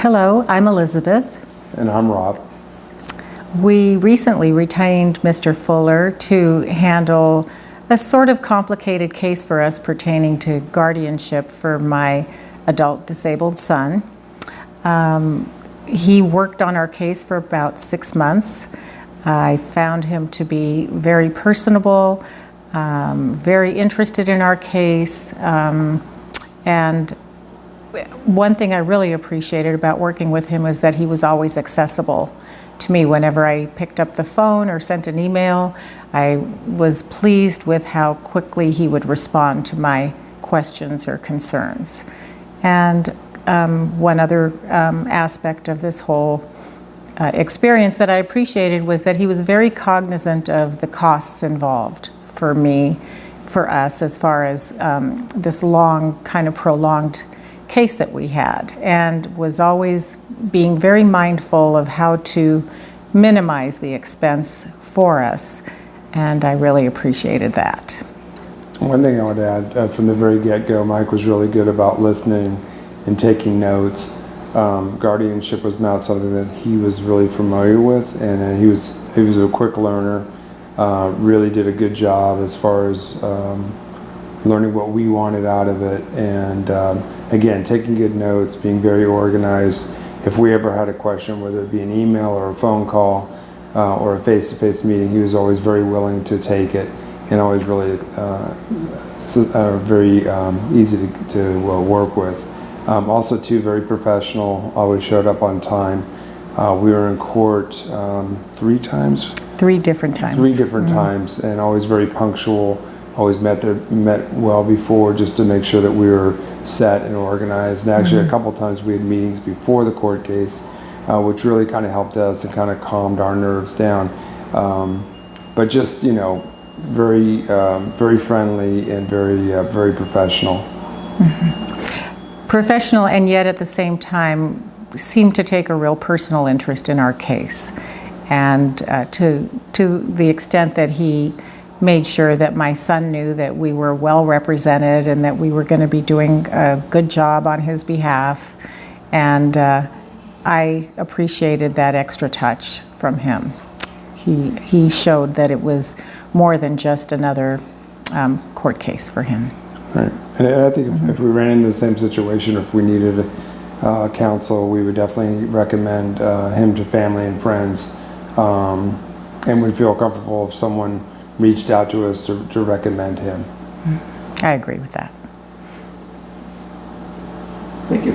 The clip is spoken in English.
Hello, I'm Elizabeth. And I'm Rob. We recently retained Mr. Fuller to handle a sort of complicated case for us pertaining to guardianship for my adult disabled son. He worked on our case for about 6 months. I found him to be very personable, very interested in our case, and one thing I really appreciated about working with him was that he was always accessible to me. Whenever I picked up the phone or sent an email, I was pleased with how quickly he would respond to my questions or concerns. And one other aspect of this whole experience that I appreciated was that he was very cognizant of the costs involved for me, for us, as far as this long, kind of prolonged case that we had, and was always being very mindful of how to minimize the expense for us, and I really appreciated that. One thing I would add, from the very get-go, Mike was really good about listening and taking notes. Guardianship was not something that he was really familiar with, and he was a quick learner, really did a good job as far as learning what we wanted out of it, and again, taking good notes, being very organized. If we ever had a question, whether it be an email or a phone call or a face-to-face meeting, he was always very willing to take it, and always really very easy to work with. Also, too, very professional, always showed up on time. We were in court 3 times? 3 different times. 3 different times, and always very punctual. Always met well before, just to make sure that we were set and organized. And actually, a couple times we had meetings before the court case, which really kind of helped us and kind of calmed our nerves down. But just, very very friendly and very professional. Professional, and yet at the same time seemed to take a real personal interest in our case, and to the extent that he made sure that my son knew that we were well represented and that we were going to be doing a good job on his behalf. And I appreciated that extra touch from him. He showed that it was more than just another court case for him. Right. And I think if we ran into the same situation, if we needed counsel, we would definitely recommend him to family and friends, and would feel comfortable if someone reached out to us to recommend him. I agree with that. Thank you.